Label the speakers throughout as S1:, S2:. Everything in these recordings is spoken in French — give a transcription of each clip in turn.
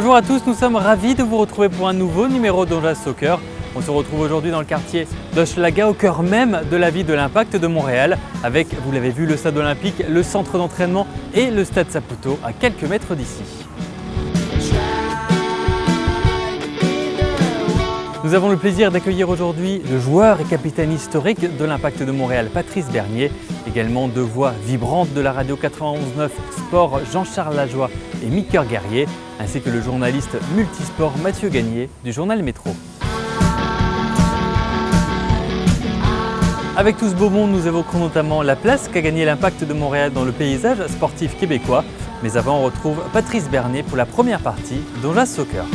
S1: Bonjour à tous, nous sommes ravis de vous retrouver pour un nouveau numéro d'Onjas Soccer. On se retrouve aujourd'hui dans le quartier d'Hochelaga, au cœur même de la ville de l'Impact de Montréal, avec, vous l'avez vu, le stade olympique, le centre d'entraînement et le stade Saputo à quelques mètres d'ici. Nous avons le plaisir d'accueillir aujourd'hui le joueur et capitaine historique de l'Impact de Montréal, Patrice Bernier, également deux voix vibrantes de la radio 91.9 Sport, Jean-Charles Lajoie et Micker Guerrier, ainsi que le journaliste multisport Mathieu Gagné du journal Métro. Avec tout ce beau monde, nous évoquerons notamment la place qu'a gagné l'Impact de Montréal dans le paysage sportif québécois. Mais avant, on retrouve Patrice Bernier pour la première partie d'Onjas Soccer.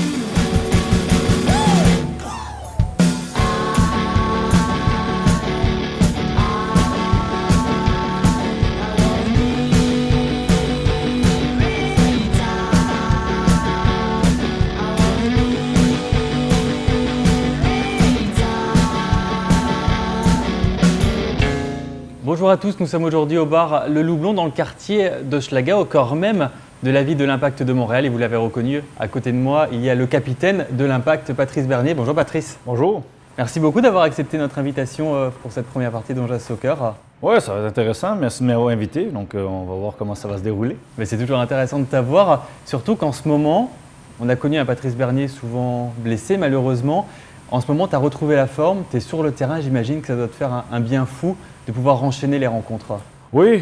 S1: Bonjour à tous, nous sommes aujourd'hui au bar Le Loublon dans le quartier d'Hochelaga, au cœur même de la ville de l'Impact de Montréal. Et vous l'avez reconnu, à côté de moi, il y a le capitaine de l'Impact, Patrice Bernier. Bonjour Patrice.
S2: Bonjour.
S1: Merci beaucoup d'avoir accepté notre invitation pour cette première partie d'Onjas Soccer.
S2: Ouais, ça va être intéressant. Merci de m'avoir invité. Donc, on va voir comment ça va se dérouler.
S1: Mais c'est toujours intéressant de t'avoir, surtout qu'en ce moment, on a connu un Patrice Bernier souvent blessé malheureusement. En ce moment, tu as retrouvé la forme, tu es sur le terrain, j'imagine que ça doit te faire un bien fou de pouvoir enchaîner les rencontres.
S2: Oui,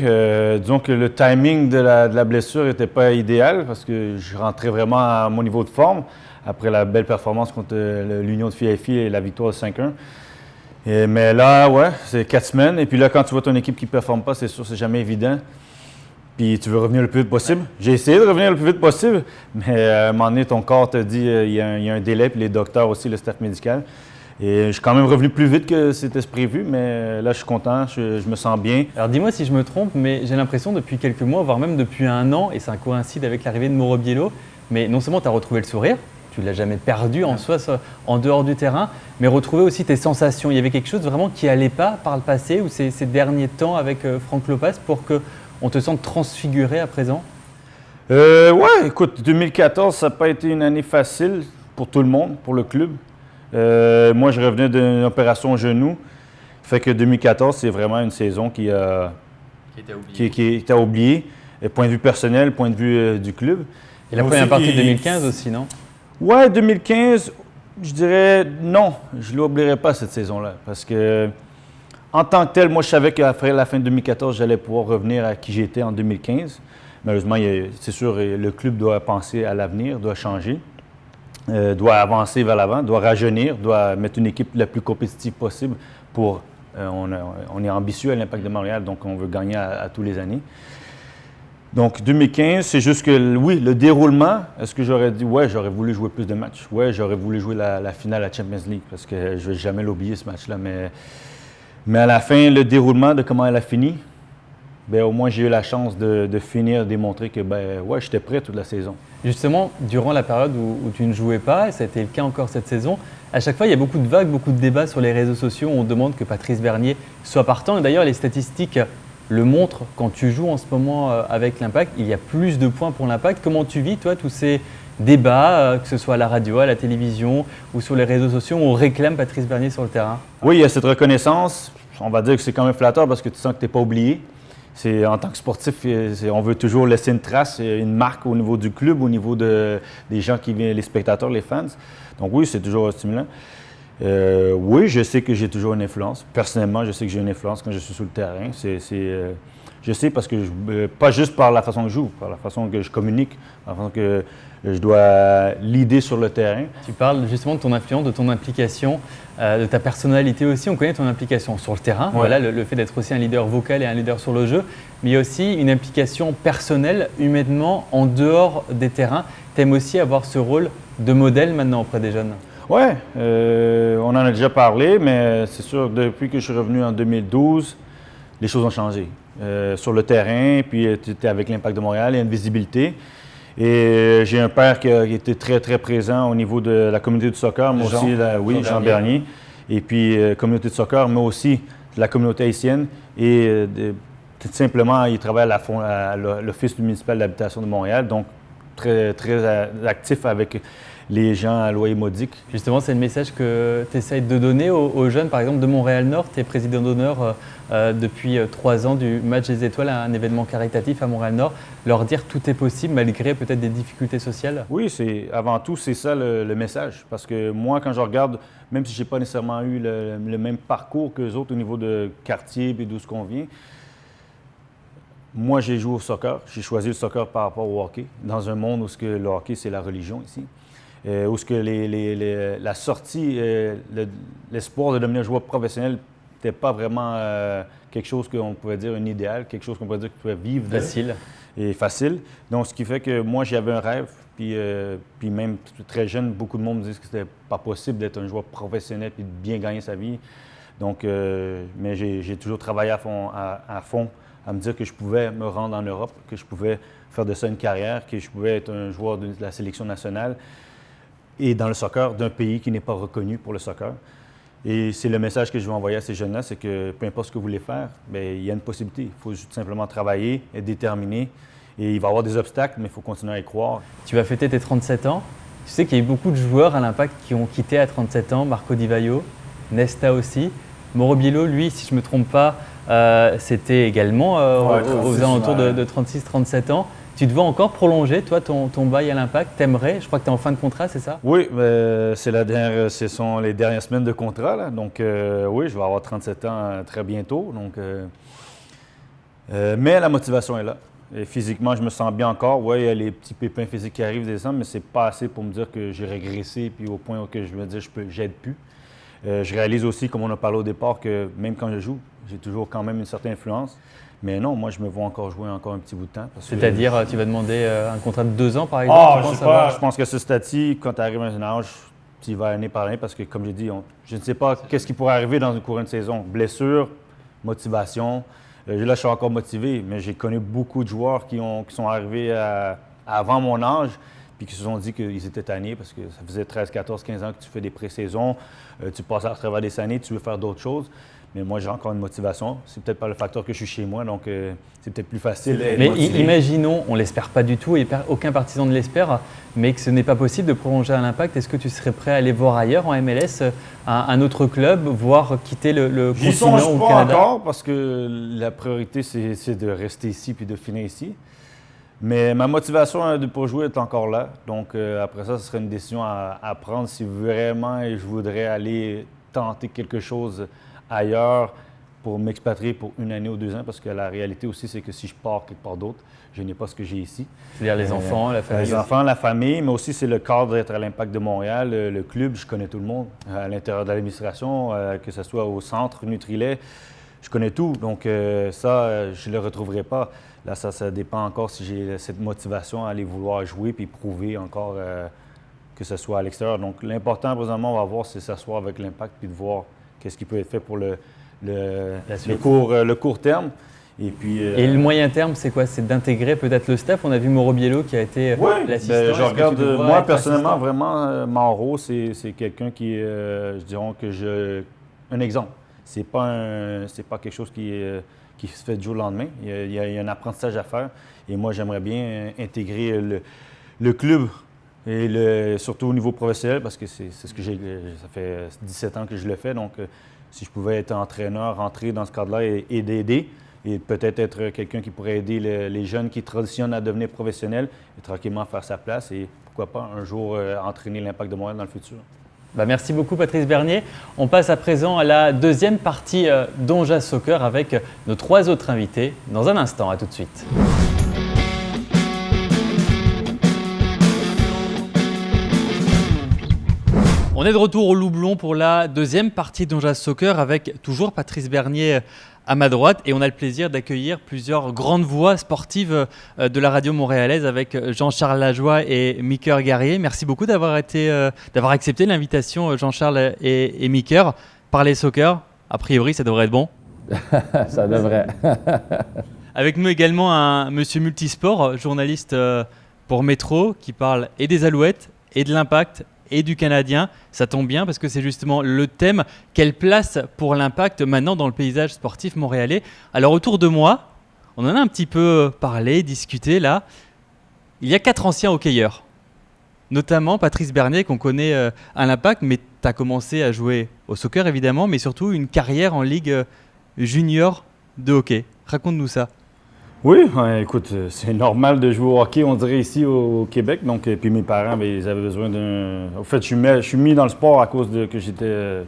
S2: disons que le timing de la blessure n'était pas idéal parce que je rentrais vraiment à mon niveau de forme après la belle performance contre l'Union de filles et la victoire de 5-1. Mais là, ouais, c'est 4 semaines. Et puis là, quand tu vois ton équipe qui ne performe pas, c'est sûr, c'est jamais évident. Puis tu veux revenir le plus vite possible. J'ai essayé de revenir le plus vite possible, mais à un moment donné, ton corps te dit il y a un délai, puis les docteurs aussi, le staff médical. Et je suis quand même revenu plus vite que c'était prévu, mais là, je suis content, je me sens bien.
S1: Alors dis-moi si je me trompe, mais j'ai l'impression depuis quelques mois, voire même depuis un an, et ça coïncide avec l'arrivée de Mauro Biello, mais non seulement tu as retrouvé le sourire, tu ne l'as jamais perdu en soi, en dehors du terrain, mais retrouver aussi tes sensations. Il y avait quelque chose vraiment qui n'allait pas par le passé, ou ces derniers temps avec Franck Lopez, pour qu'on te sente transfiguré à présent?
S2: Ouais, écoute, 2014, ça n'a pas été une année facile pour tout le monde, pour le club. Moi, je revenais d'une opération au genou. Fait que 2014, c'est vraiment une saison qui était oubliée. Point de vue personnel, point de vue du club.
S1: Et la première partie de 2015 aussi, non?
S2: Ouais, 2015, je dirais non. Je ne l'oublierai pas cette saison-là. Parce que, en tant que tel, moi, je savais qu'après la fin de 2014, j'allais pouvoir revenir à qui j'étais en 2015. Malheureusement, c'est sûr, le club doit penser à l'avenir, doit changer. Doit avancer vers l'avant, doit rajeunir, doit mettre une équipe la plus compétitive possible pour… on est ambitieux à l'Impact de Montréal, donc on veut gagner à tous les années. Donc 2015, c'est juste que, oui, le déroulement, est-ce que j'aurais dit, ouais, j'aurais voulu jouer plus de matchs. Ouais, j'aurais voulu jouer la finale à Champions League, parce que je ne vais jamais l'oublier, ce match-là. Mais à la fin, le déroulement de comment elle a fini, bien, au moins j'ai eu la chance de finir, de démontrer que, ben, ouais, j'étais prêt toute la saison.
S1: Justement, durant la période où tu ne jouais pas, et ça a été le cas encore cette saison, à chaque fois, il y a beaucoup de vagues, beaucoup de débats sur les réseaux sociaux où on demande que Patrice Bernier soit partant. Et d'ailleurs, les statistiques le montrent. Quand tu joues en ce moment avec l'Impact, il y a plus de points pour l'Impact. Comment tu vis, toi, tous ces débats, que ce soit à la radio, à la télévision ou sur les réseaux sociaux, où on réclame Patrice Bernier sur le terrain?
S2: Oui, il y a cette reconnaissance. On va dire que c'est quand même flatteur parce que tu sens que tu n'es pas oublié. En tant que sportif, on veut toujours laisser une trace, une marque au niveau du club, au niveau des gens qui viennent, les spectateurs, les fans. Donc oui, c'est toujours stimulant. Oui, je sais que j'ai toujours une influence. Personnellement, je sais que j'ai une influence quand je suis sur le terrain. Je sais parce que, pas juste par la façon que je joue, par la façon que je communique, par la façon que je dois leader sur le terrain.
S1: Tu parles justement de ton influence, de ton implication, de ta personnalité aussi. On connaît ton implication sur le terrain, ouais. Voilà, le fait d'être aussi un leader vocal et un leader sur le jeu, mais il y a aussi une implication personnelle, humainement, en dehors des terrains. Tu aimes aussi avoir ce rôle de modèle maintenant auprès des jeunes?
S2: Oui, on en a déjà parlé, mais c'est sûr, depuis que je suis revenu en 2012, les choses ont changé. Sur le terrain, puis tu étais avec l'Impact de Montréal, il y a une visibilité. Et j'ai un père qui a été très, très présent au niveau de la communauté du soccer, mais aussi, Jean Bernier. Et puis, communauté de soccer, mais aussi la communauté haïtienne. Et tout simplement, il travaille à l'Office municipal d'habitation de Montréal. Donc, très, très actif avec les gens à loyer modique.
S1: Justement, c'est le message que tu essayes de donner aux jeunes, par exemple de Montréal-Nord. Tu es président d'honneur depuis 3 ans du Match des Étoiles, un événement caritatif à Montréal-Nord. Leur dire tout est possible malgré peut-être des difficultés sociales?
S2: Oui, avant tout, c'est ça le message. Parce que moi, quand je regarde, même si je n'ai pas nécessairement eu le même parcours qu'eux autres au niveau de quartier et d'où ce qu'on vient, moi, j'ai joué au soccer. J'ai choisi le soccer par rapport au hockey, dans un monde où le hockey, c'est la religion ici. Où ce que la sortie, l'espoir de devenir joueur professionnel n'était pas vraiment quelque chose qu'on pouvait dire un idéal, quelque chose qu'on pouvait dire qu'on pouvait vivre
S1: facile.
S2: Et facile. Donc, ce qui fait que moi, j'avais un rêve. Puis même très jeune, beaucoup de monde me disent que c'était pas possible d'être un joueur professionnel et de bien gagner sa vie. Donc, mais j'ai toujours travaillé à fond, à me dire que je pouvais me rendre en Europe, que je pouvais faire de ça une carrière, que je pouvais être un joueur de la sélection nationale et dans le soccer d'un pays qui n'est pas reconnu pour le soccer. Et c'est le message que je veux envoyer à ces jeunes-là, c'est que peu importe ce que vous voulez faire, bien, il y a une possibilité. Il faut juste simplement travailler, être déterminé. Et il va y avoir des obstacles, mais il faut continuer à y croire.
S1: Tu vas fêter tes 37 ans. Tu sais qu'il y a eu beaucoup de joueurs à l'Impact qui ont quitté à 37 ans. Marco Di Vaio, Nesta aussi. Mauro Biello, lui, si je ne me trompe pas, c'était également aux alentours de 36-37 ans. Tu te vois encore prolonger, toi, ton bail à l'Impact? T'aimerais? Je crois que tu es en fin de contrat, c'est ça?
S2: Oui, ce sont les dernières semaines de contrat. Là. Donc, oui, je vais avoir 37 ans très bientôt. Donc, mais la motivation est là. Et physiquement, je me sens bien encore. Oui, il y a les petits pépins physiques qui arrivent des mais c'est pas assez pour me dire que j'ai régressé puis au point où je me dis j'aide plus. Je réalise aussi, comme on a parlé au départ, que même quand je joue, j'ai toujours quand même une certaine influence. Mais non, moi, je me vois encore jouer encore un petit bout de temps.
S1: C'est-à-dire, tu vas demander un contrat de 2 ans, par exemple?
S2: Je sais pas. Je pense que ce statut, quand tu arrives à un âge, tu y vas année par année parce que, comme j'ai dit, je ne sais pas qu'est-ce qui pourrait arriver dans une courant de saison. Blessure, motivation. Là, je suis encore motivé, mais j'ai connu beaucoup de joueurs qui sont arrivés avant mon âge puis qui se sont dit qu'ils étaient tannés parce que ça faisait 13, 14, 15 ans que tu fais des pré-saisons, tu passes à travers des années, tu veux faire d'autres choses. Mais moi, j'ai encore une motivation. C'est peut-être pas le facteur que je suis chez moi, donc c'est peut-être plus facile.
S1: Mais imaginons, on ne l'espère pas du tout, et aucun partisan ne l'espère, mais que ce n'est pas possible de prolonger à l'Impact. Est-ce que tu serais prêt à aller voir ailleurs en MLS, un autre club, voire quitter le continent ou le Canada?
S2: Pas encore, parce que la priorité, c'est de rester ici puis de finir ici. Mais ma motivation pour jouer est encore là. Donc après ça, ce serait une décision à prendre si vraiment je voudrais aller tenter quelque chose ailleurs pour m'expatrier pour 1 année ou 2 ans, parce que la réalité aussi, c'est que si je pars quelque part d'autre, je n'ai pas ce que j'ai ici.
S1: C'est-à-dire les enfants, la famille?
S2: Les enfants, la famille, mais aussi c'est le cadre d'être à l'Impact de Montréal, le club, je connais tout le monde, à l'intérieur de l'administration, que ce soit au centre, Nutrilait, je connais tout, donc ça, je ne le retrouverai pas. Là, ça dépend encore si j'ai cette motivation à aller vouloir jouer puis prouver encore que ce soit à l'extérieur. Donc l'important, présentement, on va voir, c'est s'asseoir avec l'Impact puis de voir qu'est-ce qui peut être fait pour le court terme. Et puis,
S1: et le moyen terme, c'est quoi? C'est d'intégrer peut-être le staff. On a vu Mauro Biello qui a été l'assistant.
S2: Je regarde, moi, personnellement, vraiment, Mauro, c'est quelqu'un qui, je dirais un exemple. C'est pas quelque chose qui se fait du jour au lendemain. Il y a un apprentissage à faire. Et moi, j'aimerais bien intégrer le club, et surtout au niveau professionnel, parce que c'est ce que j'ai. Ça fait 17 ans que je le fais. Donc, si je pouvais être entraîneur, rentrer dans ce cadre-là et d'aider, et peut-être être quelqu'un qui pourrait aider les jeunes qui transitionnent à devenir professionnels et tranquillement faire sa place et pourquoi pas un jour entraîner l'Impact de Montréal dans le futur.
S1: Merci beaucoup Patrice Bernier. On passe à présent à la deuxième partie d'Onja Soccer avec nos 3 autres invités dans un instant. À tout de suite. On est de retour au Loublon pour la deuxième partie d'Onja Soccer avec toujours Patrice Bernier à ma droite et on a le plaisir d'accueillir plusieurs grandes voix sportives de la radio montréalaise avec Jean-Charles Lajoie et Micker Guerrier. Merci beaucoup d'avoir accepté l'invitation, Jean-Charles et Micker. Parler soccer, a priori ça devrait être bon.
S3: Ça devrait.
S1: Avec nous également un monsieur multisport, journaliste pour Métro qui parle et des Alouettes et de l'Impact et du Canadien. Ça tombe bien parce que c'est justement le thème. Quelle place pour l'Impact maintenant dans le paysage sportif montréalais? Alors autour de moi, on en a un petit peu parlé, discuté là. Il y a 4 anciens hockeyeurs, notamment Patrice Bernier qu'on connaît à l'Impact, mais tu as commencé à jouer au soccer évidemment, mais surtout une carrière en ligue junior de hockey. Raconte-nous ça.
S2: Oui, écoute, c'est normal de jouer au hockey, on dirait, ici au Québec. Donc, puis mes parents, ils avaient besoin d'un... En fait, je suis mis dans le sport à cause de que j'étais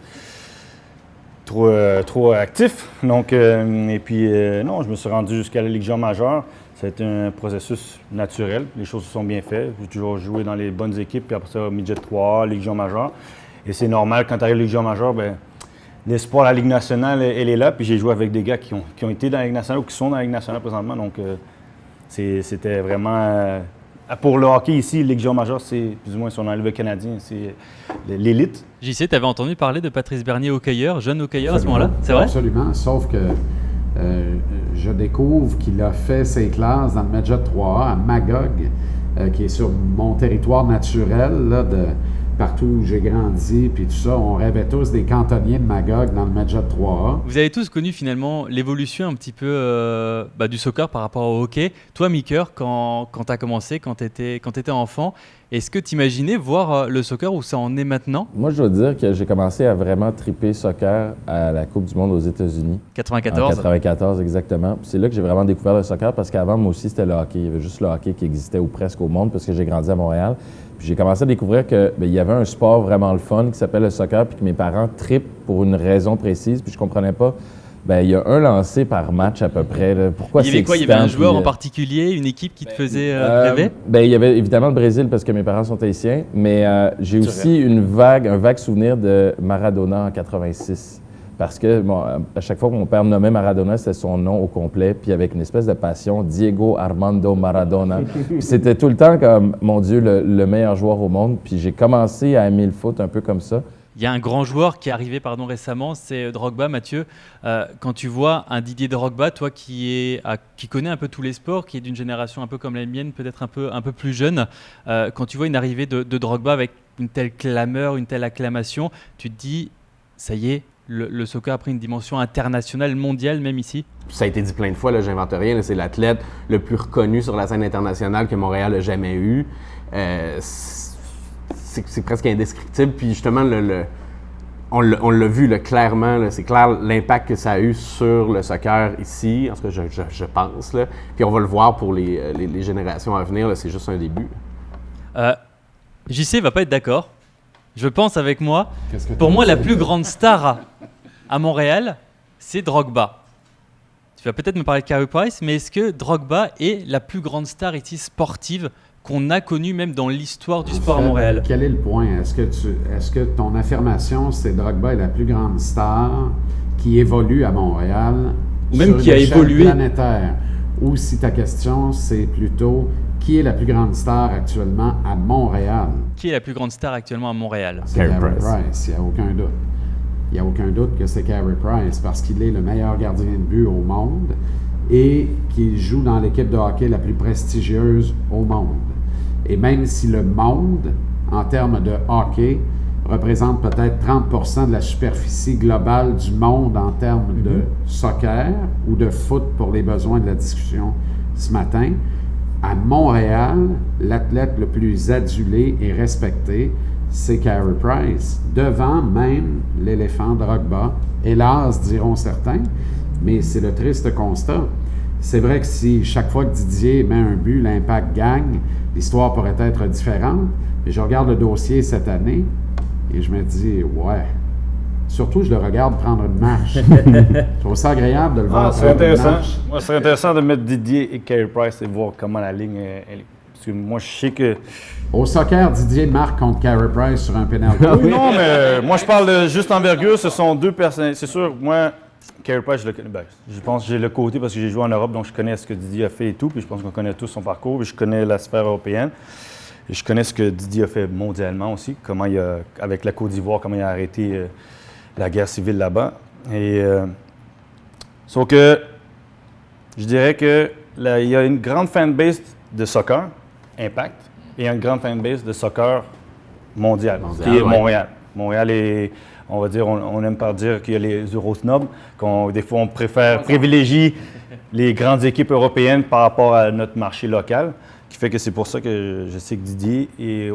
S2: trop actif. Donc, et puis, non, je me suis rendu jusqu'à la Ligue junior majeure. Ça a été un processus naturel. Les choses se sont bien faites. J'ai toujours joué dans les bonnes équipes, puis après ça, Midget 3A, Ligue junior majeure. Et c'est normal, quand tu arrives à la Ligue junior majeure, l'espoir à la Ligue nationale, elle est là. Puis j'ai joué avec des gars qui ont été dans la Ligue nationale ou qui sont dans la Ligue nationale présentement. Donc, c'était vraiment... pour le hockey ici, Ligue junior majeure, c'est plus ou moins, si on enlève le Canadien, c'est l'élite.
S1: JC, tu avais entendu parler de Patrice Bernier, hockeyeur, jeune hockeyeur à ce moment-là, c'est vrai?
S4: Absolument, sauf que je découvre qu'il a fait ses classes dans le Midget 3A à Magog, qui est sur mon territoire naturel, là, partout où j'ai grandi, puis tout ça. On rêvait tous des cantonniers de Magog dans le Midget 3A.
S1: Vous avez tous connu finalement l'évolution un petit peu du soccer par rapport au hockey. Toi, Micker, quand tu as commencé, quand tu étais enfant, est-ce que tu imaginais voir le soccer où ça en est maintenant?
S3: Moi, je dois dire que j'ai commencé à vraiment triper soccer à la Coupe du monde aux États-Unis.
S1: 94?
S3: En 94, exactement. Puis c'est là que j'ai vraiment découvert le soccer parce qu'avant, moi aussi, c'était le hockey. Il y avait juste le hockey qui existait ou presque au monde parce que j'ai grandi à Montréal. Puis j'ai commencé à découvrir qu'il y avait un sport vraiment le fun qui s'appelle le soccer puis que mes parents tripent pour une raison précise. Puis je comprenais pas. Il y a un lancé par match à peu près. Là. Pourquoi c'est excitant?
S1: Il y avait un joueur en particulier, une équipe qui te faisait rêver?
S3: Il y avait évidemment le Brésil parce que mes parents sont haïtiens, mais j'ai aussi un vague souvenir de Maradona en 86. Parce que à chaque fois que mon père me nommait Maradona, c'était son nom au complet, puis avec une espèce de passion, Diego Armando Maradona. Puis c'était tout le temps comme, mon Dieu, le meilleur joueur au monde. Puis j'ai commencé à aimer le foot un peu comme ça.
S1: Il y a un grand joueur qui est arrivé récemment, c'est Drogba. Mathieu, quand tu vois un Didier Drogba, toi qui connais un peu tous les sports, qui est d'une génération un peu comme la mienne, peut-être un peu plus jeune, quand tu vois une arrivée de Drogba avec une telle clameur, une telle acclamation, tu te dis, ça y est, le soccer a pris une dimension internationale, mondiale, même ici?
S5: Ça a été dit plein de fois, là, j'invente rien, là, c'est l'athlète le plus reconnu sur la scène internationale que Montréal a jamais eu. C'est presque indescriptible. Puis justement, on l'a vu là, clairement, là, c'est clair l'impact que ça a eu sur le soccer ici, en tout cas je pense. Là. Puis on va le voir pour les générations à venir, là, c'est juste un début.
S1: JC ne va pas être d'accord. Je pense avec moi. Pour moi, la plus grande star à Montréal, c'est Drogba. Tu vas peut-être me parler de Carey Price, mais est-ce que Drogba est la plus grande star ici sportive qu'on a connue même dans l'histoire du sport à Montréal?
S4: Quel est le point? Est-ce que ton affirmation, c'est Drogba est la plus grande star qui évolue à Montréal,
S1: ou même qui a évolué
S4: planétaire? Ou si ta question, c'est plutôt qui est la plus grande star actuellement à Montréal?
S1: Qui est la plus grande star actuellement à Montréal?
S4: C'est Carey Price, il n'y a aucun doute. Il n'y a aucun doute que c'est Carey Price parce qu'il est le meilleur gardien de but au monde et qu'il joue dans l'équipe de hockey la plus prestigieuse au monde. Et même si le monde, en termes de hockey, représente peut-être 30% de la superficie globale du monde en termes de soccer ou de foot pour les besoins de la discussion ce matin, à Montréal, l'athlète le plus adulé et respecté, c'est Carey Price, devant même l'éléphant Drogba. Hélas, diront certains, mais c'est le triste constat. C'est vrai que si chaque fois que Didier met un but, l'Impact gagne, l'histoire pourrait être différente. Mais je regarde le dossier cette année et je me dis, ouais. Surtout, je le regarde prendre une marche. Je trouve ça agréable de le voir prendre une marche.
S2: Moi, ce serait intéressant de mettre Didier et Carey Price et voir comment la ligne est. Parce que moi, je sais que...
S4: Au soccer, Didier marque contre Carey Price sur un penalty.
S2: Oui, non, mais moi, je parle de juste envergure. Ce sont deux personnes. C'est sûr, moi, Carey Price, je le connais. Je pense que j'ai le côté parce que j'ai joué en Europe, donc je connais ce que Didier a fait et tout. Puis je pense qu'on connaît tous son parcours. Puis je connais la sphère européenne. Et je connais ce que Didier a fait mondialement aussi. Comment il a, avec la Côte d'Ivoire, comment il a arrêté la guerre civile là-bas. Et sauf que je dirais que il y a une grande fanbase de soccer, Impact, et il y a une grande fanbase de soccer mondial, qui est Montréal. Montréal est, on va dire, on aime pas dire qu'il y a les Eurosnobs, des fois on privilégie les grandes équipes européennes par rapport à notre marché local. qui fait que c'est pour ça que je sais que Didier est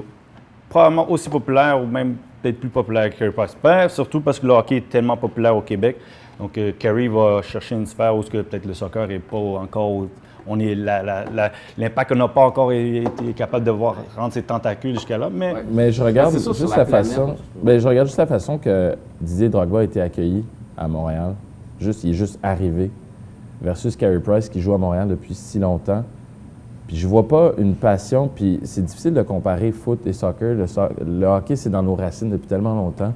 S2: probablement aussi populaire ou même peut-être plus populaire que Carey Price. Ben, surtout parce que le hockey est tellement populaire au Québec. Donc, Carey va chercher une sphère où peut-être le soccer n'est pas encore... L'impact qu'on n'a pas encore été capable de voir rendre ses tentacules jusqu'à là.
S3: Mais je regarde
S5: c'est ça,
S3: juste
S5: sur
S3: la
S5: la planète.
S3: façon. Je regarde juste la façon que Didier Drogba a été accueilli à Montréal. Il est juste arrivé. Versus Carey Price qui joue à Montréal depuis si longtemps. Puis je vois pas une passion, puis c'est difficile de comparer foot et soccer. Le hockey, c'est dans nos racines depuis tellement longtemps.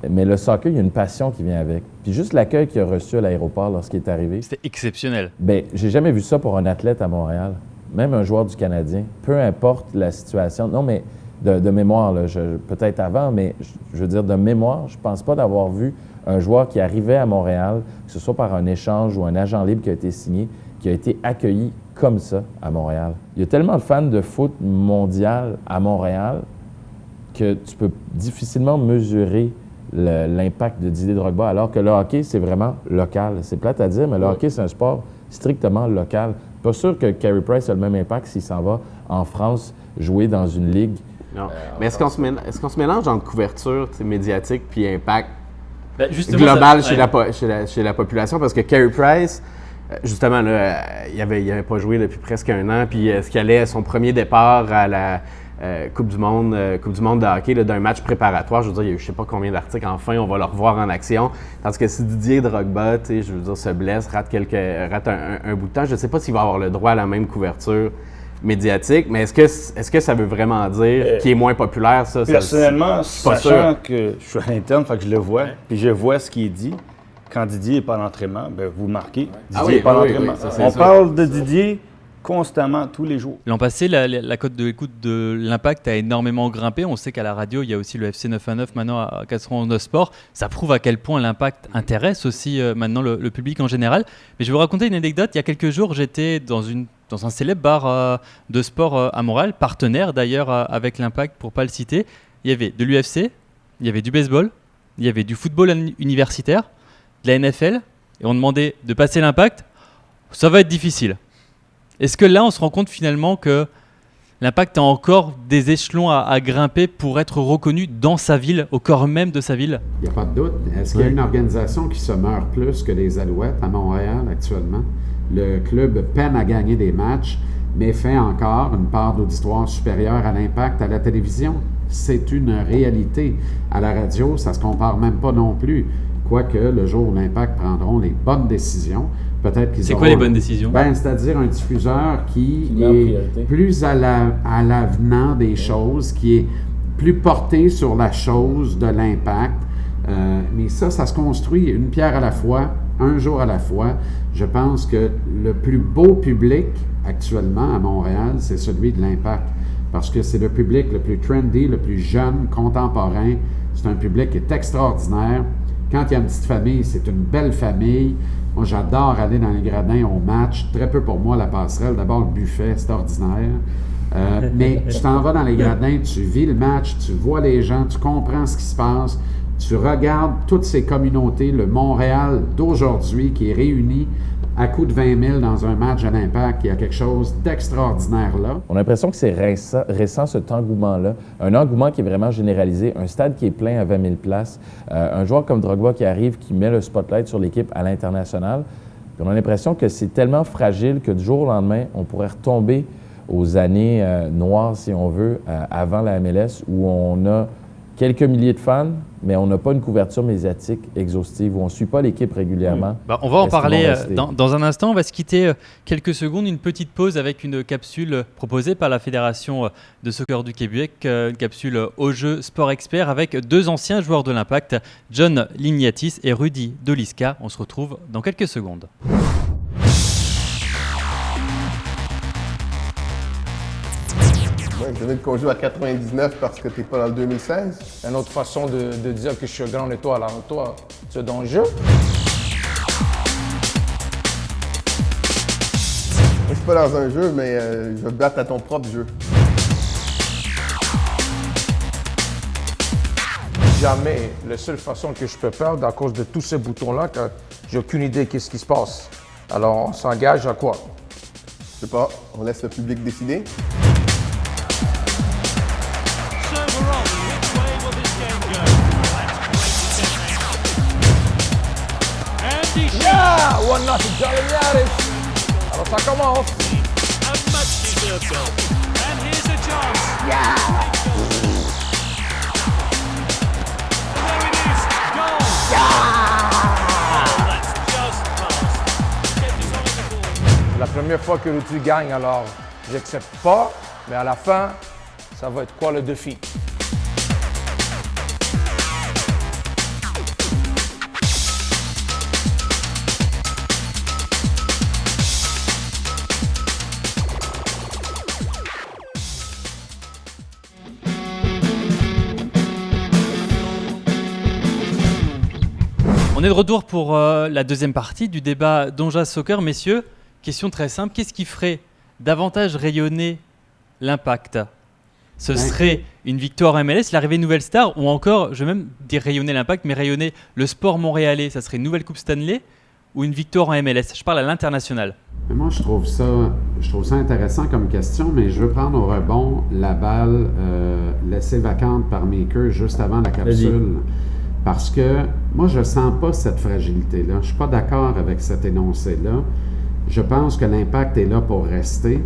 S3: Mais le soccer, il y a une passion qui vient avec. Puis juste l'accueil qu'il a reçu à l'aéroport lorsqu'il est arrivé.
S1: C'était exceptionnel.
S3: Bien, j'ai jamais vu ça pour un athlète à Montréal. Même un joueur du Canadien. Peu importe la situation. Non, mais de mémoire, là, peut-être avant, mais je veux dire de mémoire, je pense pas d'avoir vu un joueur qui arrivait à Montréal, que ce soit par un échange ou un agent libre qui a été signé, qui a été accueilli comme ça à Montréal. Il y a tellement de fans de foot mondial à Montréal que tu peux difficilement mesurer l'impact de Didier Drogba, alors que le hockey, c'est vraiment local. C'est plate à dire, mais le hockey, c'est un sport strictement local. Pas sûr que Carey Price a le même impact s'il s'en va en France jouer dans une ligue.
S5: Non. Mais est-ce qu'on se mélange entre couverture médiatique puis impact
S1: ça,
S5: global chez la population? Parce que Carey Price, justement, là, il avait pas joué depuis presque un an, puis ce qui allait à son premier départ à la Coupe du monde de hockey, là, d'un match préparatoire, je veux dire, il y a eu je sais pas combien d'articles, enfin, on va le revoir en action. Tandis que si Didier Drogba, je veux dire, se blesse, rate un bout de temps, je ne sais pas s'il va avoir le droit à la même couverture médiatique, mais est-ce que ça veut vraiment dire qu'il est moins populaire, ça?
S2: Personnellement,
S5: pas
S2: sachant que je suis à l'interne, fait que je le vois, puis je vois ce qui est dit. Quand Didier n'est pas à l'entraînement, ben vous marquez, Didier n'est pas à l'entraînement. On parle de Didier constamment, tous les jours.
S1: L'an passé, la cote de l'écoute de l'Impact a énormément grimpé. On sait qu'à la radio, il y a aussi le FC 919 maintenant à 91 Sport. Ça prouve à quel point l'Impact intéresse aussi maintenant le public en général. Mais je vais vous raconter une anecdote. Il y a quelques jours, j'étais dans un célèbre bar de sport à Montréal, partenaire d'ailleurs avec l'Impact pour ne pas le citer. Il y avait de l'UFC, il y avait du baseball, il y avait du football universitaire, de la NFL, et on demandait de passer l'Impact. Ça va être difficile. Est-ce que là, on se rend compte finalement que l'Impact a encore des échelons à grimper pour être reconnu dans sa ville, au cœur même de sa ville?
S4: Il n'y a pas de doute. Est-ce qu'il y a une organisation qui se meurt plus que les Alouettes à Montréal actuellement? Le club peine à gagner des matchs, mais fait encore une part d'auditoire supérieure à l'Impact à la télévision. C'est une réalité. À la radio, ça ne se compare même pas non plus. Quoique le jour où l'Impact prendront les bonnes décisions, peut-être qu'ils
S1: C'est
S4: auront...
S1: quoi les bonnes décisions?
S4: C'est-à-dire un diffuseur qui est plus à l'avenant des choses, qui est plus porté sur la chose de l'Impact. Mais ça se construit une pierre à la fois, un jour à la fois. Je pense que le plus beau public actuellement à Montréal, c'est celui de l'Impact. Parce que c'est le public le plus trendy, le plus jeune, contemporain. C'est un public qui est extraordinaire. Quand il y a une petite famille, c'est une belle famille. Moi, j'adore aller dans les gradins au match. Très peu pour moi, la passerelle. D'abord, le buffet, c'est ordinaire. Mais tu t'en vas dans les gradins, tu vis le match, tu vois les gens, tu comprends ce qui se passe. Tu regardes toutes ces communautés, le Montréal d'aujourd'hui qui est réuni à coup de 20 000 dans un match à l'Impact. Il y a quelque chose d'extraordinaire là.
S3: On a l'impression que c'est récent cet engouement-là. Un engouement qui est vraiment généralisé. Un stade qui est plein à 20 000 places. Un joueur comme Drogba qui arrive, qui met le spotlight sur l'équipe à l'international. Puis on a l'impression que c'est tellement fragile que du jour au lendemain, on pourrait retomber aux années noires, si on veut, avant la MLS, où on a quelques milliers de fans, mais on n'a pas une couverture médiatique exhaustive, où on ne suit pas l'équipe régulièrement.
S1: On va en parler dans un instant. On va se quitter quelques secondes, une petite pause avec une capsule proposée par la Fédération de soccer du Québec, une capsule au jeu Sport Expert avec deux anciens joueurs de l'Impact, John Lignatis et Rudy Doliska. On se retrouve dans quelques secondes.
S6: Vous avez qu'on joue à 99 parce que t'es pas dans le 2016.
S7: Une autre façon de dire que je suis grande étoile. Alors toi, tu es dans le jeu.
S6: Moi, je suis pas dans un jeu, mais je vais te battre à ton propre jeu.
S7: Jamais. La seule façon que je peux perdre à cause de tous ces boutons-là, quand j'ai aucune idée de ce qui se passe. Alors, on s'engage à quoi?
S6: Je sais pas, on laisse le public décider.
S7: Yeah! 1-0 Jolignari. Alors ça commence. C'est la première fois que tu gagnes, alors j'accepte pas, mais à la fin, ça va être quoi le défi?
S1: On est de retour pour la deuxième partie du débat Donjas Soccer. Messieurs, question très simple. Qu'est-ce qui ferait davantage rayonner l'Impact ? Ce serait une victoire en MLS, l'arrivée de nouvelles stars, ou encore, je vais même dire rayonner l'Impact, mais rayonner le sport montréalais. Ça serait une nouvelle Coupe Stanley ou une victoire en MLS ? Je parle à l'international.
S4: Mais moi, je trouve ça intéressant comme question, mais je veux prendre au rebond la balle laissée vacante par Maker juste avant la capsule. Parce que moi, je ne sens pas cette fragilité-là. Je ne suis pas d'accord avec cet énoncé-là. Je pense que l'Impact est là pour rester.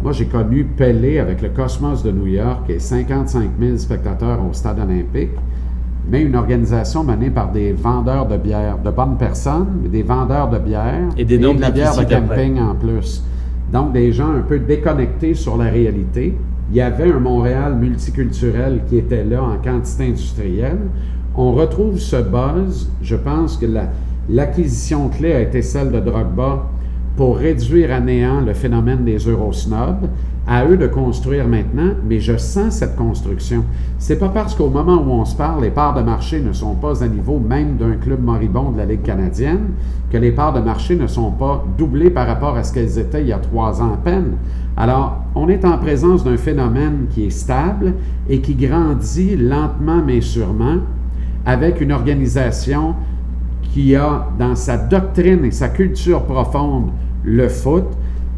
S4: Moi, j'ai connu Pelé avec le Cosmos de New York et 55 000 spectateurs au Stade olympique, mais une organisation menée par des vendeurs de bière, de bonnes personnes, mais des vendeurs de bière
S1: et de
S4: la bière de camping en plus. Donc, des gens un peu déconnectés sur la réalité. Il y avait un Montréal multiculturel qui était là en quantité industrielle. On retrouve ce buzz. Je pense que l'acquisition clé a été celle de Drogba pour réduire à néant le phénomène des Eurosnobs. À eux de construire maintenant, mais je sens cette construction. C'est pas parce qu'au moment où on se parle, les parts de marché ne sont pas à niveau même d'un club moribond de la Ligue canadienne, que les parts de marché ne sont pas doublées par rapport à ce qu'elles étaient il y a 3 ans à peine. Alors, on est en présence d'un phénomène qui est stable et qui grandit lentement mais sûrement, avec une organisation qui a dans sa doctrine et sa culture profonde le foot,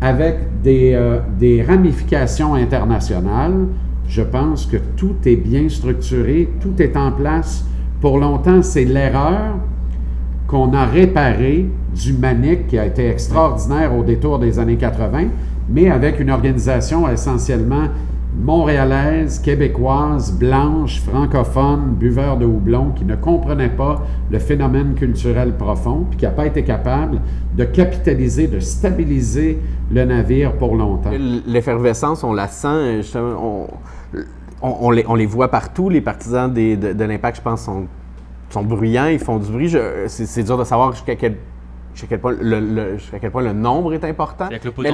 S4: avec des ramifications internationales. Je pense que tout est bien structuré, tout est en place. Pour longtemps, c'est l'erreur qu'on a réparée du Manic qui a été extraordinaire au détour des années 80, mais avec une organisation essentiellement montréalaise, québécoise, blanche, francophone, buveur de houblon, qui ne comprenait pas le phénomène culturel profond, puis qui n'a pas été capable de capitaliser, de stabiliser le navire pour longtemps.
S5: L'effervescence, on la sent, justement, on les voit partout. Les partisans de l'Impact, je pense, sont bruyants, ils font du bruit. C'est dur de savoir jusqu'à quel point le nombre est important. Mais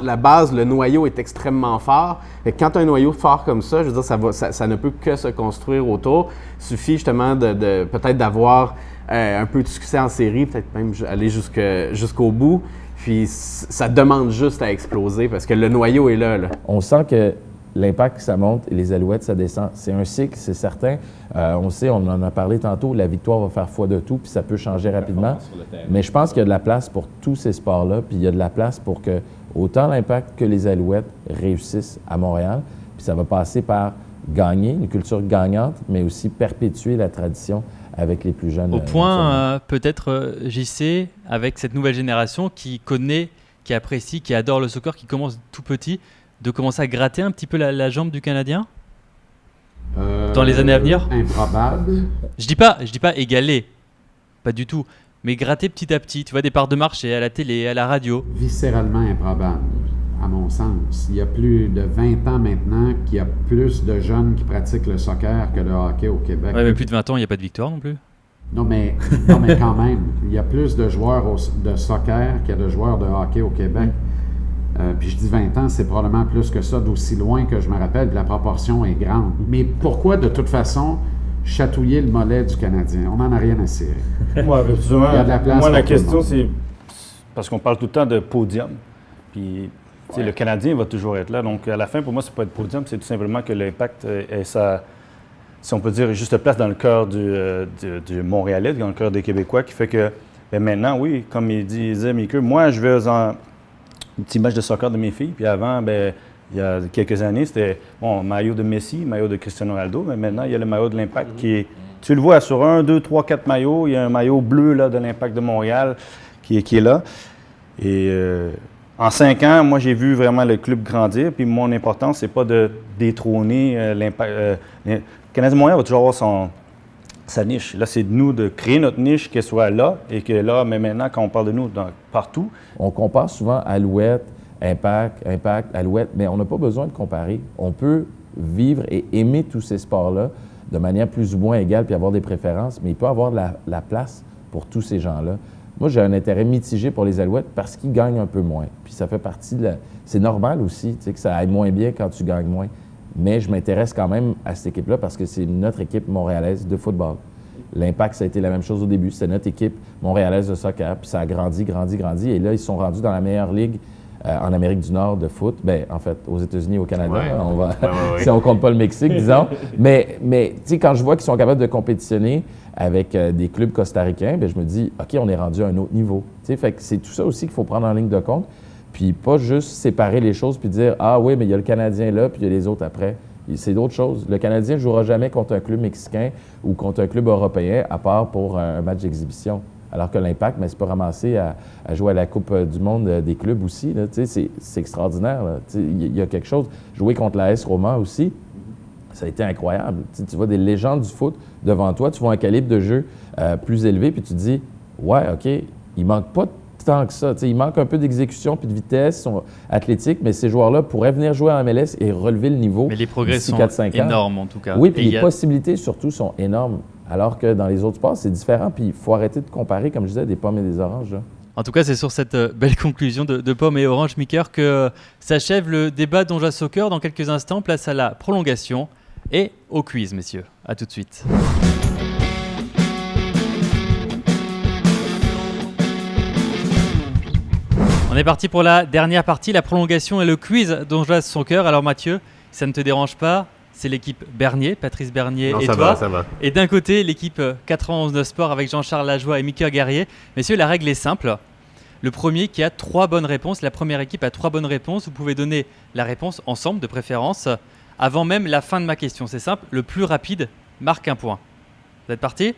S5: la base, le noyau est extrêmement fort. Et quand tu as un noyau fort comme ça, je veux dire, ça ne peut que se construire autour. Il suffit justement de peut-être d'avoir un peu de succès en série, peut-être même aller jusqu'au bout. Puis ça demande juste à exploser parce que le noyau est là.
S3: On sent que l'Impact, ça monte et les Alouettes, ça descend. C'est un cycle, c'est certain. On sait, on en a parlé tantôt, la victoire va faire foi de tout, puis ça peut changer rapidement. Mais je pense qu'il y a de la place pour tous ces sports-là, puis il y a de la place pour que autant l'Impact que les Alouettes réussissent à Montréal. Puis ça va passer par gagner, une culture gagnante, mais aussi perpétuer la tradition avec les plus jeunes.
S1: Au point, peut-être, JC, avec cette nouvelle génération qui connaît, qui apprécie, qui adore le soccer, qui commence tout petit, de commencer à gratter un petit peu la jambe du Canadien dans les années à venir?
S4: Improbable.
S1: Je dis pas égaler, pas du tout, mais gratter petit à petit. Tu vois, des parts de marché à la télé, à la radio.
S4: Viscéralement improbable, à mon sens. Il y a plus de 20 ans maintenant qu'il y a plus de jeunes qui pratiquent le soccer que le hockey au Québec.
S1: Ouais, mais plus de 20 ans, il n'y a pas de victoire non plus.
S4: Non, mais quand même, il y a plus de joueurs de soccer qu'il y a de joueurs de hockey au Québec. Puis je dis 20 ans, c'est probablement plus que ça, d'aussi loin que je me rappelle, puis la proportion est grande. Mais pourquoi, de toute façon, chatouiller le mollet du Canadien? On n'en a rien à cirer.
S2: Moi, justement,
S4: Il y a de la place
S2: la
S4: pour tout le
S2: question,
S4: monde.
S2: c'est parce qu'on parle tout le temps de podium. Puis, tu sais, le Canadien va toujours être là. Donc, à la fin, pour moi, c'est pas être podium, c'est tout simplement que l'Impact ait sa, si on peut dire, juste place dans le cœur du Montréalais, dans le cœur des Québécois, qui fait que, maintenant, oui, comme il disait Mickey, moi, je vais petit match de soccer de mes filles. Puis avant, il y a quelques années, c'était maillot de Messi, maillot de Cristiano Ronaldo, mais maintenant, il y a le maillot de l'Impact qui est... Tu le vois sur 1, 2, 3, 4 maillots, il y a un maillot bleu là, de l'Impact de Montréal qui est là. Et en 5 ans, moi, j'ai vu vraiment le club grandir. Puis mon importance, c'est pas de détrôner l'Impact. Le Canadien de Montréal va toujours avoir sa niche. Là, c'est de nous de créer notre niche, qu'elle soit là, et que là, mais maintenant, quand on parle de nous partout...
S3: On compare souvent Alouette, Impact, Alouette, mais on n'a pas besoin de comparer. On peut vivre et aimer tous ces sports-là de manière plus ou moins égale puis avoir des préférences, mais il peut y avoir la place pour tous ces gens-là. Moi, j'ai un intérêt mitigé pour les Alouettes parce qu'ils gagnent un peu moins. Puis ça fait partie de C'est normal aussi, tu sais, que ça aille moins bien quand tu gagnes moins. Mais je m'intéresse quand même à cette équipe-là parce que c'est notre équipe montréalaise de football. L'Impact, ça a été la même chose au début. C'était notre équipe montréalaise de soccer. Puis ça a grandi. Et là, ils sont rendus dans la meilleure ligue en Amérique du Nord de foot. Bien, en fait, aux États-Unis et au Canada. Si on ne compte pas le Mexique, disons. Mais tu sais, quand je vois qu'ils sont capables de compétitionner avec des clubs costaricains, bien, je me dis, OK, on est rendu à un autre niveau. Tu sais, fait que c'est tout ça aussi qu'il faut prendre en ligne de compte. Puis pas juste séparer les choses puis dire, ah oui, mais il y a le Canadien là, puis il y a les autres après. C'est d'autres choses. Le Canadien ne jouera jamais contre un club mexicain ou contre un club européen, à part pour un match d'exhibition. Alors que l'Impact, mais c'est pas ramassé à jouer à la Coupe du monde des clubs aussi. Là. C'est extraordinaire. Il y a quelque chose. Jouer contre la AS Roma aussi, ça a été incroyable. Tu vois des légendes du foot devant toi, tu vois un calibre de jeu plus élevé, puis tu te dis, ouais, OK, il manque pas tant que ça. Il manque un peu d'exécution puis de vitesse, ils sont athlétiques, mais ces joueurs-là pourraient venir jouer en MLS et relever le niveau.
S1: Mais les progrès sont
S3: 4-5 ans.
S1: énormes, en tout cas.
S3: Oui, puis les possibilités, surtout, sont énormes. Alors que dans les autres sports, c'est différent. Puis il faut arrêter de comparer, comme je disais, des pommes et des oranges. Là.
S1: En tout cas, c'est sur cette belle conclusion de pommes et oranges, Micker, que s'achève le débat Donja Soccer. Dans quelques instants, place à la prolongation et au quiz, messieurs. À tout de suite. On est parti pour la dernière partie, la prolongation et le quiz Donja Soccer. Alors Mathieu, ça ne te dérange pas? C'est l'équipe Bernier, Patrice Bernier et toi.
S5: Ça va.
S1: Et d'un côté, l'équipe 91 Sport avec Jean-Charles Lajoie et Micker Guerrier. Messieurs, la règle est simple. Le premier qui a 3 bonnes réponses, la première équipe a 3 bonnes réponses. Vous pouvez donner la réponse ensemble, de préférence, avant même la fin de ma question. C'est simple, le plus rapide marque un point. Vous êtes partis?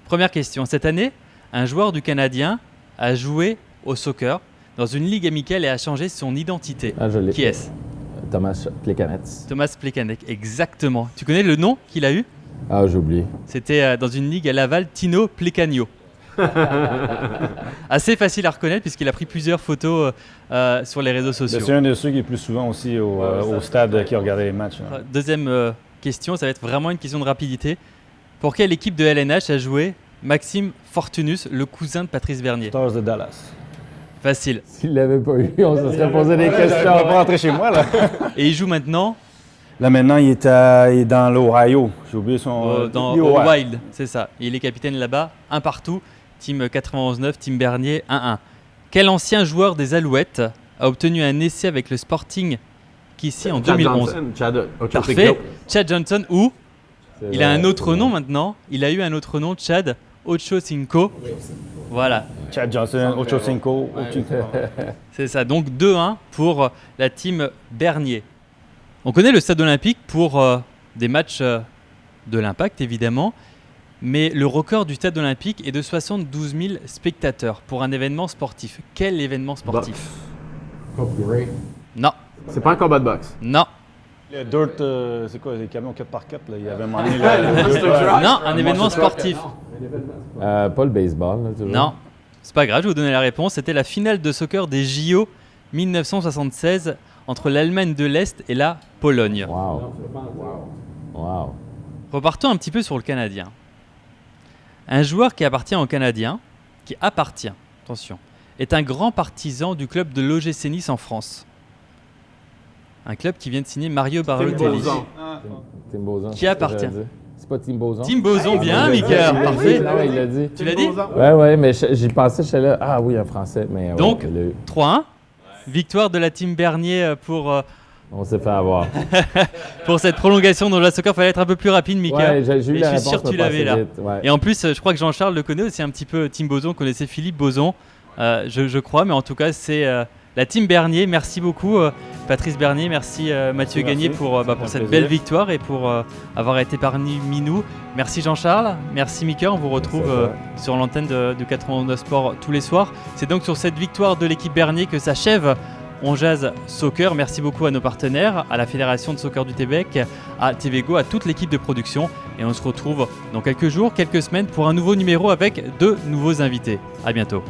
S1: Première question. Cette année, un joueur du Canadien a joué au soccer dans une ligue amicale et a changé son identité.
S3: Ah, je l'ai.
S1: Qui est-ce?
S3: Thomas Plekanec.
S1: Thomas Plekanec, exactement. Tu connais le nom qu'il a eu?
S3: Ah, j'ai oublié.
S1: C'était dans une ligue à Laval, Tino Plekanio. Assez facile à reconnaître puisqu'il a pris plusieurs photos sur les réseaux sociaux.
S2: C'est un de ceux qui est plus souvent aussi au stade qui a regardé les matchs. Hein.
S1: Deuxième question, ça va être vraiment une question de rapidité. Pour quelle équipe de LNH a joué Maxime Fortunus, le cousin de Patrice Bernier?
S2: Stars de Dallas.
S1: Facile.
S3: S'il ne l'avait pas eu, on se serait posé des questions.
S2: On va pas rentrer chez moi, là.
S1: Et il joue maintenant
S2: Là, maintenant, il est dans l'Ohio. J'ai oublié son...
S1: au Wild, c'est ça. Il est capitaine là-bas, un partout. Team 91-9, Team Bernier, 1-1. Quel ancien joueur des Alouettes a obtenu un essai avec le Sporting ici en 2011? Parfait. Chad Johnson ou il a un autre nom maintenant. Il a eu un autre nom, Chad Ochocinco. Voilà.
S2: Chad Johnson, Ochocinco.
S1: C'est ça. Donc 2-1 pour la team Bernier. On connaît le stade olympique pour des matchs de l'Impact, évidemment. Mais le record du stade olympique est de 72 000 spectateurs pour un événement sportif. Quel événement sportif?
S4: Coupe Grey.
S1: Non.
S5: C'est pas un combat de boxe.
S1: Non.
S2: Le dirt, c'est quoi, les camions 4x4, là? Il y avait demandé le
S1: Non, un événement sportif.
S3: Pas le baseball, là, toujours.
S1: Non. C'est pas grave, je vais vous donner la réponse. C'était la finale de soccer des JO 1976 entre l'Allemagne de l'Est et la Pologne.
S3: Wow.
S1: Repartons un petit peu sur le Canadien. Un joueur qui appartient au Canadien, attention, est un grand partisan du club de l'OGC Nice en France. Un club qui vient de signer Mario Balotelli.
S3: Tim Bozon.
S1: Qui appartient?
S3: C'est pas Tim Bozon?
S1: Tim Bozon, bien, Micker, parfait.
S3: Non, il l'a dit.
S1: Tu l'as dit?
S3: Ouais, mais j'y pensais, j'étais là. Ah oui, un Français. Mais
S1: donc,
S3: ouais,
S1: 3-1. Victoire de la team Bernier pour
S3: on s'est fait avoir.
S1: pour cette prolongation dans la soccer. Il fallait être un peu plus rapide, Micker.
S3: Ouais, j'ai eu la
S1: je suis sûr que tu l'avais là.
S3: Ouais.
S1: Et en plus, je crois que Jean-Charles le connaît aussi un petit peu. Tim Bozon connaissait Philippe Bozon, je crois. Mais en tout cas, c'est la team Bernier. Merci beaucoup Patrice Bernier, merci Mathieu Gagné pour cette belle victoire et pour avoir été parmi nous. Merci Jean-Charles, merci Mika, on vous retrouve sur l'antenne de 89 Sport tous les soirs. C'est donc sur cette victoire de l'équipe Bernier que s'achève On Jase Soccer. Merci beaucoup à nos partenaires, à la Fédération de Soccer du Québec, à TVGO, à toute l'équipe de production. Et on se retrouve dans quelques jours, quelques semaines pour un nouveau numéro avec 2 nouveaux invités. À bientôt.